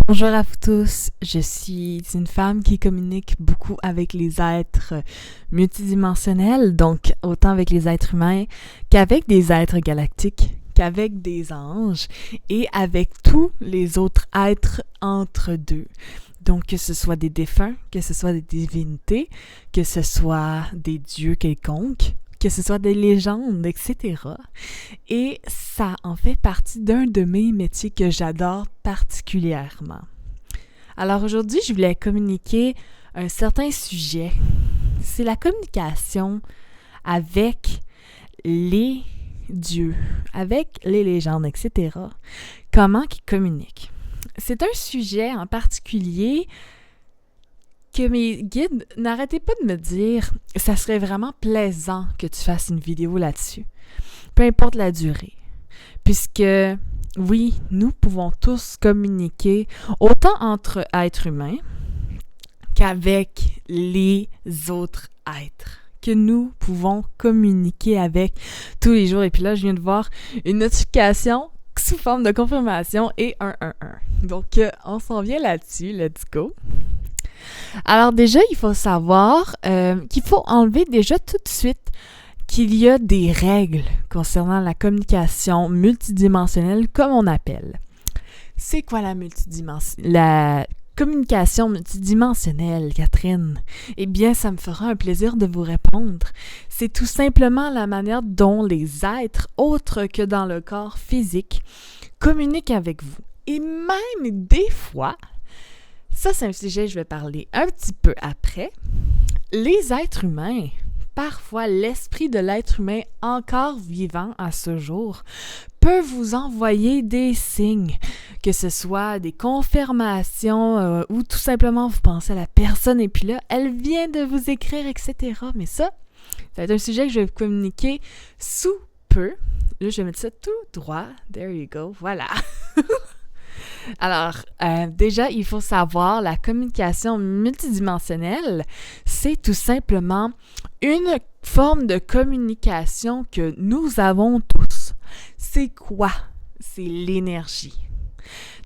Bonjour à vous tous, je suis une femme qui communique beaucoup avec les êtres multidimensionnels, donc autant avec les êtres humains qu'avec des êtres galactiques, qu'avec des anges et avec tous les autres êtres entre deux. Donc que ce soit des défunts, que ce soit des divinités, que ce soit des dieux quelconques, que ce soit des légendes, etc. Et ça en fait partie d'un de mes métiers que j'adore particulièrement. Alors aujourd'hui, je voulais communiquer un certain sujet. C'est la communication avec les dieux, avec les légendes, etc. Comment ils communiquent. C'est un sujet en particulier que mes guides n'arrêtaient pas de me dire « ça serait vraiment plaisant que tu fasses une vidéo là-dessus », peu importe la durée. Puisque, oui, nous pouvons tous communiquer autant entre êtres humains qu'avec les autres êtres que nous pouvons communiquer avec tous les jours. Et puis là, je viens de voir une notification sous forme de confirmation et 111. Donc, on s'en vient là-dessus. Let's go! Alors déjà, il faut savoir qu'il faut enlever déjà tout de suite qu'il y a des règles concernant la communication multidimensionnelle, comme on appelle. C'est quoi la communication multidimensionnelle, Catherine? Eh bien, ça me fera un plaisir de vous répondre. C'est tout simplement la manière dont les êtres, autres que dans le corps physique, communiquent avec vous. Et même des fois, ça c'est un sujet que je vais parler un petit peu après, les êtres humains, parfois l'esprit de l'être humain encore vivant à ce jour, peut vous envoyer des signes, que ce soit des confirmations ou tout simplement vous pensez à la personne et puis là, elle vient de vous écrire, etc. Mais ça va être un sujet que je vais communiquer sous peu. Là, je vais mettre ça tout droit. There you go. Voilà. Alors, déjà, il faut savoir, la communication multidimensionnelle, c'est tout simplement une forme de communication que nous avons tous. C'est quoi? C'est l'énergie.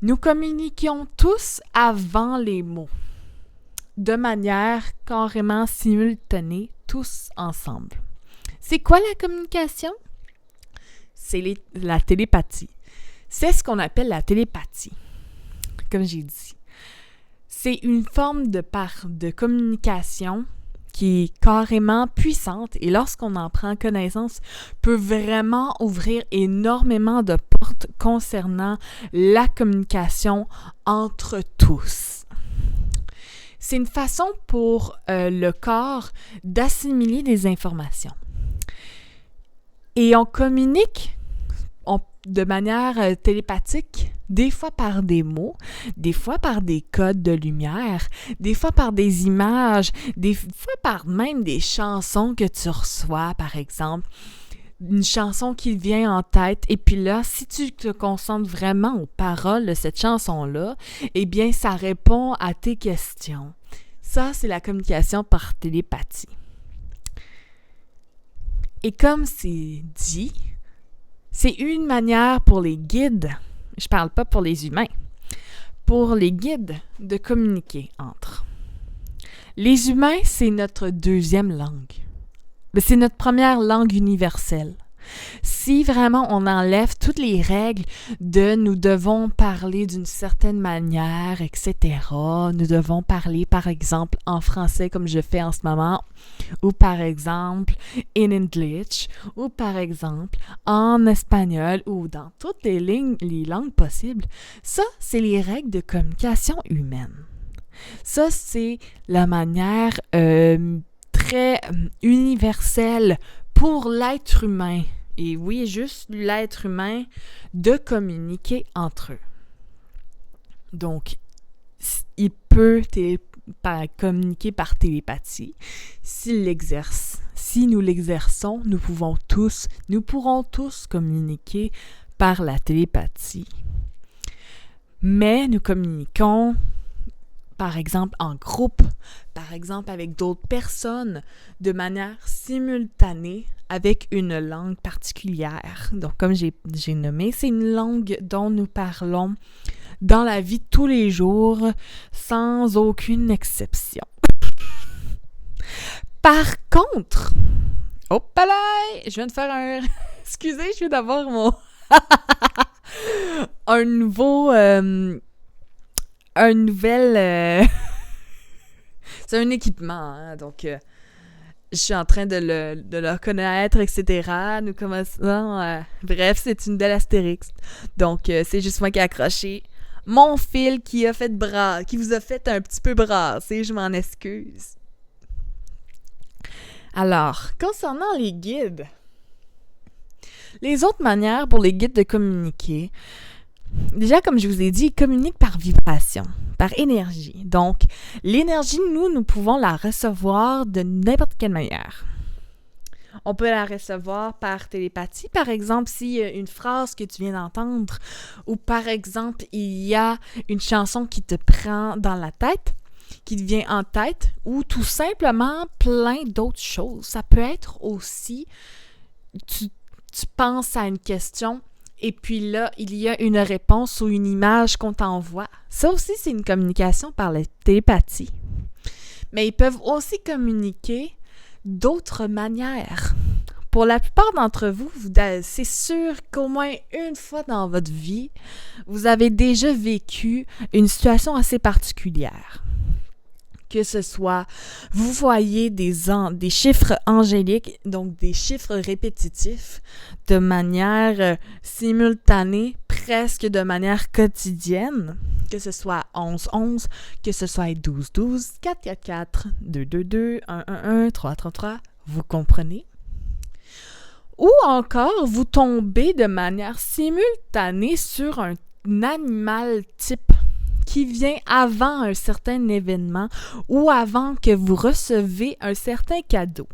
Nous communiquons tous avant les mots, de manière carrément simultanée, tous ensemble. C'est quoi la communication? C'est la télépathie. C'est ce qu'on appelle la télépathie, comme j'ai dit. C'est une forme de communication qui est carrément puissante et lorsqu'on en prend connaissance, peut vraiment ouvrir énormément de portes concernant la communication entre tous. C'est une façon pour le corps d'assimiler des informations. Et on communique de manière télépathique, des fois par des mots, des fois par des codes de lumière, des fois par des images, des fois par même des chansons que tu reçois, par exemple. Une chanson qui vient en tête, et puis là, si tu te concentres vraiment aux paroles de cette chanson-là, eh bien, ça répond à tes questions. Ça, c'est la communication par télépathie. Et comme c'est dit, c'est une manière pour les guides, je parle pas pour les humains, pour les guides de communiquer entre. Les humains, c'est notre deuxième langue. Mais c'est notre première langue universelle. Si vraiment on enlève toutes les règles de nous devons parler d'une certaine manière, etc., nous devons parler par exemple en français comme je fais en ce moment, ou par exemple in English, ou par exemple en espagnol, ou dans toutes les langues possibles, ça c'est les règles de communication humaine. Ça c'est la manière très universelle pour l'être humain, et oui, juste l'être humain, de communiquer entre eux. Donc, il peut communiquer par télépathie. S'il l'exerce, si nous l'exerçons, nous pourrons tous communiquer par la télépathie. Mais nous communiquons par exemple en groupe, par exemple avec d'autres personnes, de manière simultanée avec une langue particulière. Donc, comme j'ai nommé, c'est une langue dont nous parlons dans la vie de tous les jours, sans aucune exception. Par contre, hop là, je viens de faire un... Excusez, je viens d'avoir mon... un nouvel... C'est un équipement, hein, donc... je suis en train de le reconnaître, etc. Nous commençons... bref, c'est une belle Astérix. Donc, c'est juste moi qui ai accroché mon fil qui vous a fait un petit peu brasser. Je m'en excuse. Alors, concernant les guides, les autres manières pour les guides de communiquer, déjà, comme je vous ai dit, ils communiquent par vibration, par énergie. Donc, l'énergie, nous pouvons la recevoir de n'importe quelle manière. On peut la recevoir par télépathie, par exemple, s'il y a une phrase que tu viens d'entendre, ou par exemple, il y a une chanson qui te prend dans la tête, qui te vient en tête, ou tout simplement plein d'autres choses. Ça peut être aussi, tu penses à une question, et puis là, il y a une réponse ou une image qu'on t'envoie. Ça aussi, c'est une communication par la télépathie. Mais ils peuvent aussi communiquer d'autres manières. Pour la plupart d'entre vous, c'est sûr qu'au moins une fois dans votre vie, vous avez déjà vécu une situation assez particulière. Que ce soit, vous voyez des chiffres angéliques, donc des chiffres répétitifs, de manière simultanée, presque de manière quotidienne, que ce soit 11-11, que ce soit 12-12, 4-4-4, 2-2-2, 1-1-1, 3-3-3, vous comprenez? Ou encore, vous tombez de manière simultanée sur un animal type qui vient avant un certain événement ou avant que vous recevez un certain cadeau.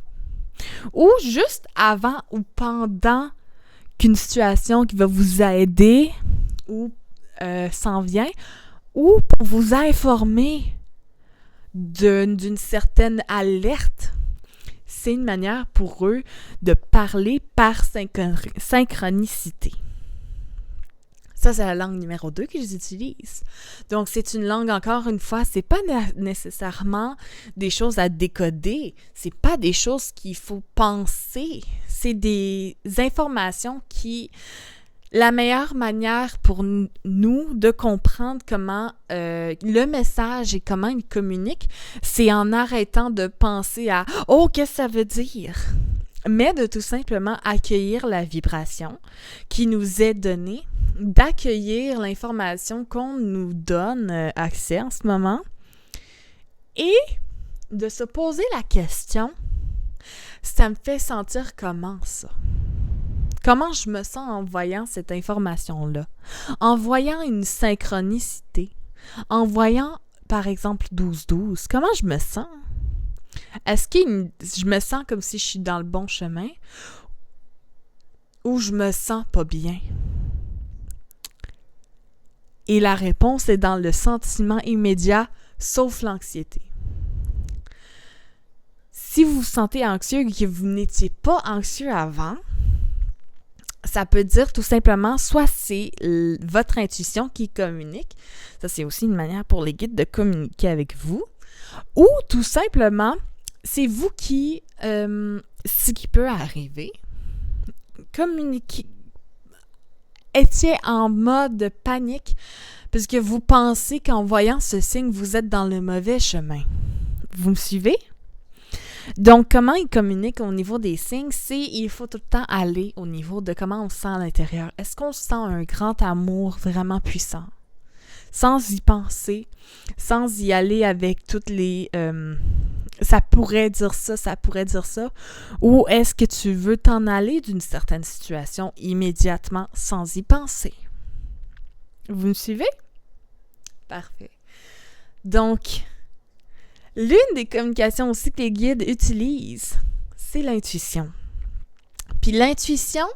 Ou juste avant ou pendant qu'une situation qui va vous aider ou s'en vient, ou pour vous informer d'une certaine alerte. C'est une manière pour eux de parler par synchronicité. Ça, c'est la langue numéro 2 que j'utilise. Donc, c'est une langue, encore une fois, c'est pas nécessairement des choses à décoder. C'est pas des choses qu'il faut penser. C'est des informations qui... La meilleure manière pour nous de comprendre comment le message et comment il communique, c'est en arrêtant de penser à « Oh, qu'est-ce que ça veut dire? » mais de tout simplement accueillir la vibration qui nous est donnée, d'accueillir l'information qu'on nous donne accès en ce moment et de se poser la question, ça me fait sentir comment ça? Comment je me sens en voyant cette information-là? En voyant une synchronicité, en voyant par exemple 12-12, comment je me sens? Est-ce que je me sens comme si je suis dans le bon chemin ou je me sens pas bien? Et la réponse est dans le sentiment immédiat, sauf l'anxiété. Si vous vous sentez anxieux et que vous n'étiez pas anxieux avant, ça peut dire tout simplement, soit c'est votre intuition qui communique, ça c'est aussi une manière pour les guides de communiquer avec vous, ou tout simplement, c'est vous qui, ce qui peut arriver, étiez en mode panique parce que vous pensez qu'en voyant ce signe, vous êtes dans le mauvais chemin. Vous me suivez? Donc, comment ils communiquent au niveau des signes, c'est il faut tout le temps aller au niveau de comment on se sent à l'intérieur. Est-ce qu'on sent un grand amour vraiment puissant? Sans y penser, sans y aller avec toutes les... ça pourrait dire ça, ça pourrait dire ça. Ou est-ce que tu veux t'en aller d'une certaine situation immédiatement sans y penser? Vous me suivez? Parfait. Donc, l'une des communications aussi que les guides utilisent, c'est l'intuition. Puis l'intuition,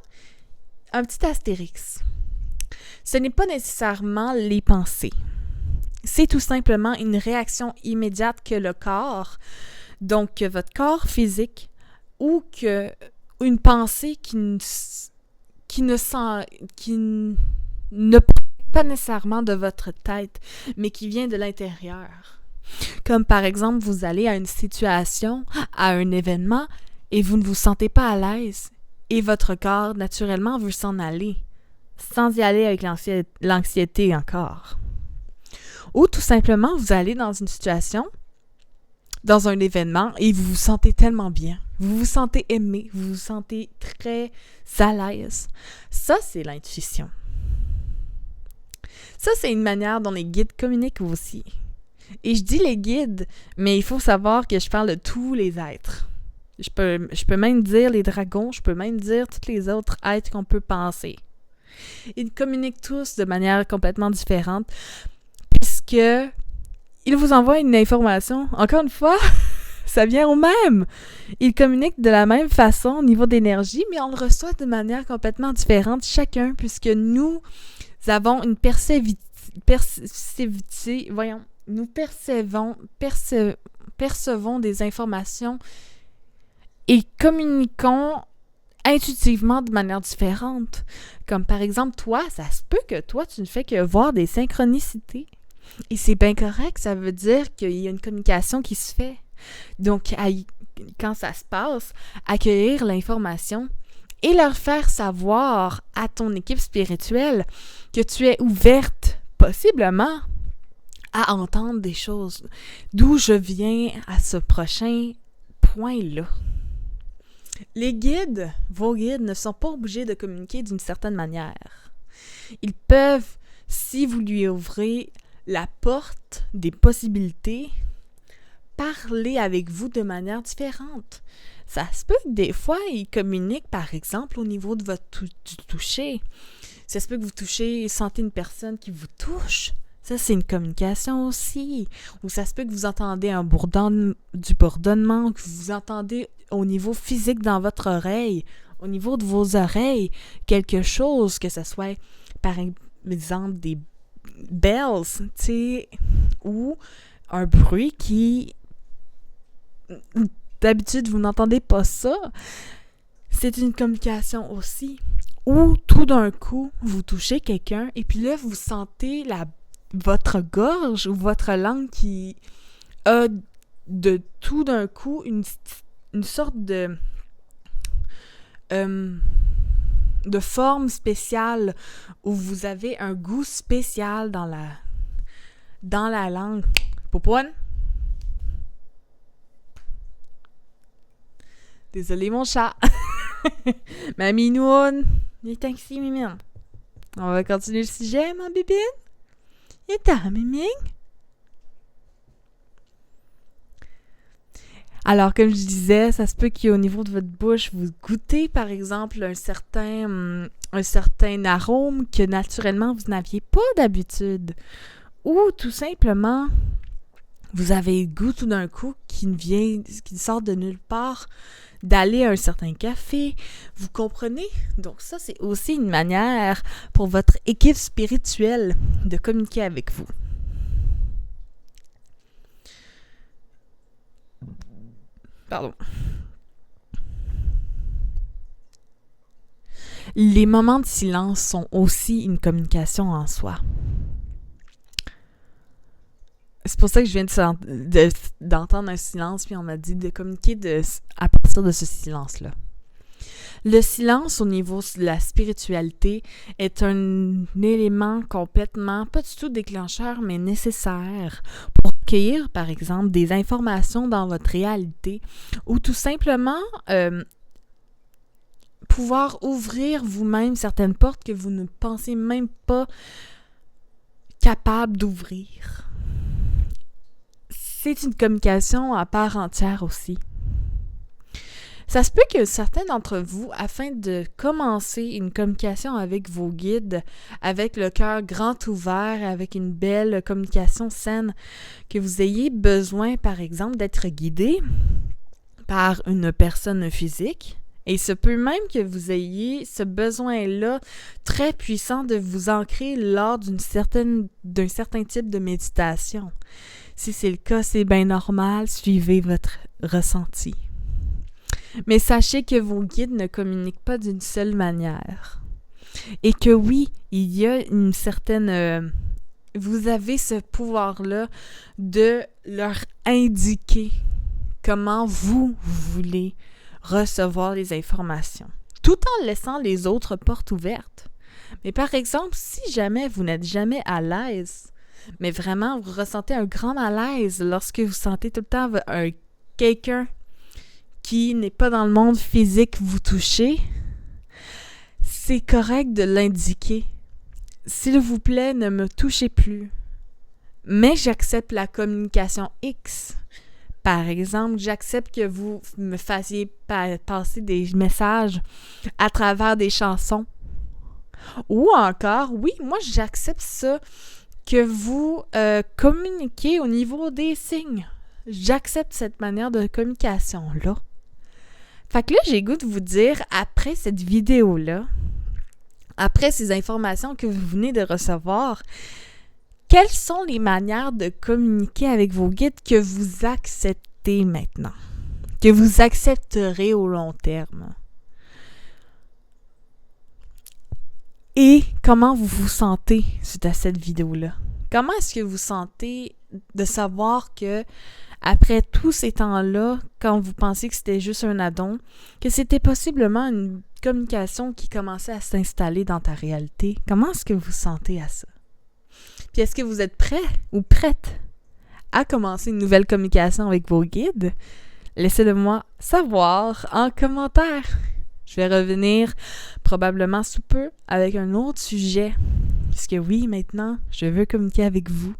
un petit astérix. Ce n'est pas nécessairement les pensées. C'est tout simplement une réaction immédiate que le corps, donc que votre corps physique, ou que une pensée qui ne pas nécessairement de votre tête, mais qui vient de l'intérieur. Comme par exemple, vous allez à une situation, à un événement, et vous ne vous sentez pas à l'aise, et votre corps, naturellement, veut s'en aller, sans y aller avec l'anxiété encore. Ou tout simplement, vous allez dans une situation, dans un événement, et vous vous sentez tellement bien. Vous vous sentez aimé, vous vous sentez très à l'aise. Ça, c'est l'intuition. Ça, c'est une manière dont les guides communiquent aussi. Et je dis les guides, mais il faut savoir que je parle de tous les êtres. Je peux même dire les dragons, je peux même dire tous les autres êtres qu'on peut penser. Ils communiquent tous de manière complètement différente, puisque ils vous envoient une information. Encore une fois, ça vient au même. Ils communiquent de la même façon au niveau d'énergie, mais on le reçoit de manière complètement différente chacun, puisque nous avons une nous percevons des informations et communiquons intuitivement de manière différente. Comme par exemple, toi, ça se peut que toi, tu ne fais que voir des synchronicités. Et c'est bien correct, ça veut dire qu'il y a une communication qui se fait. Donc, quand ça se passe, accueillir l'information et leur faire savoir à ton équipe spirituelle que tu es ouverte, possiblement, à entendre des choses. D'où je viens à ce prochain point-là. Les guides, vos guides, ne sont pas obligés de communiquer d'une certaine manière. Ils peuvent, si vous lui ouvrez la porte des possibilités, parler avec vous de manière différente. Ça se peut que des fois, ils communiquent, par exemple, au niveau de votre du toucher. Ça se peut que vous sentez une personne qui vous touche. Ça, c'est une communication aussi. Ou ça se peut que vous entendez du bourdonnement, que vous entendez au niveau physique dans votre oreille, au niveau de vos oreilles, quelque chose, que ce soit, par exemple, des bells, tu sais, ou un bruit qui, d'habitude, vous n'entendez pas ça. C'est une communication aussi. Ou tout d'un coup, vous touchez quelqu'un et puis là, vous sentez votre gorge ou votre langue qui a de tout d'un coup une sorte de forme spéciale où vous avez un goût spécial dans la langue. Popoine? Désolé mon chat. Mamie Noun, il est ici, mimine. On va continuer le sujet, ma bébé. Il est à mimine. Alors, comme je disais, ça se peut qu'au niveau de votre bouche, vous goûtez, par exemple, un certain arôme que naturellement vous n'aviez pas d'habitude. Ou tout simplement, vous avez le goût tout d'un coup qui sort de nulle part, d'aller à un certain café. Vous comprenez? Donc ça, c'est aussi une manière pour votre équipe spirituelle de communiquer avec vous. Pardon. Les moments de silence sont aussi une communication en soi. C'est pour ça que je viens d'entendre un silence, puis on m'a dit de communiquer à partir de ce silence-là. Le silence au niveau de la spiritualité est un élément complètement, pas du tout déclencheur, mais nécessaire pour accueillir, par exemple, des informations dans votre réalité ou tout simplement pouvoir ouvrir vous-même certaines portes que vous ne pensez même pas capable d'ouvrir. C'est une communication à part entière aussi. Ça se peut que certains d'entre vous, afin de commencer une communication avec vos guides, avec le cœur grand ouvert, avec une belle communication saine, que vous ayez besoin, par exemple, d'être guidé par une personne physique. Et il se peut même que vous ayez ce besoin-là très puissant de vous ancrer lors d'un certain type de méditation. Si c'est le cas, c'est bien normal, suivez votre ressenti. Mais sachez que vos guides ne communiquent pas d'une seule manière. Et que oui, il y a une certaine... vous avez ce pouvoir-là de leur indiquer comment vous voulez recevoir les informations, tout en laissant les autres portes ouvertes. Mais par exemple, si jamais vous n'êtes jamais à l'aise, mais vraiment vous ressentez un grand malaise lorsque vous sentez tout le temps quelqu'un qui n'est pas dans le monde physique vous toucher, c'est correct de l'indiquer. S'il vous plaît, ne me touchez plus. Mais j'accepte la communication X. Par exemple, j'accepte que vous me fassiez passer des messages à travers des chansons. Ou encore, oui, moi j'accepte ça, que vous communiquez au niveau des signes. J'accepte cette manière de communication-là. Fait que là, j'ai goût de vous dire, après cette vidéo-là, après ces informations que vous venez de recevoir, quelles sont les manières de communiquer avec vos guides que vous acceptez maintenant, que vous accepterez au long terme? Et comment vous vous sentez suite à cette vidéo-là? Comment est-ce que vous sentez de savoir que, après tous ces temps-là, quand vous pensiez que c'était juste un addon, que c'était possiblement une communication qui commençait à s'installer dans ta réalité? Comment est-ce que vous vous sentez à ça? Puis est-ce que vous êtes prêt ou prête à commencer une nouvelle communication avec vos guides? Laissez-le moi savoir en commentaire. Je vais revenir probablement sous peu avec un autre sujet. Parce que oui, maintenant, je veux communiquer avec vous.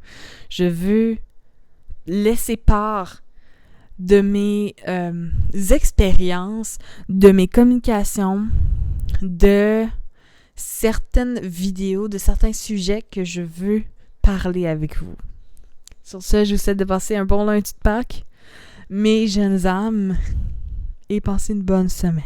Je veux laisser part de mes expériences, de mes communications, de certaines vidéos, de certains sujets que je veux parler avec vous. Sur ce, je vous souhaite de passer un bon lundi de Pâques, mes jeunes âmes, et passer une bonne semaine.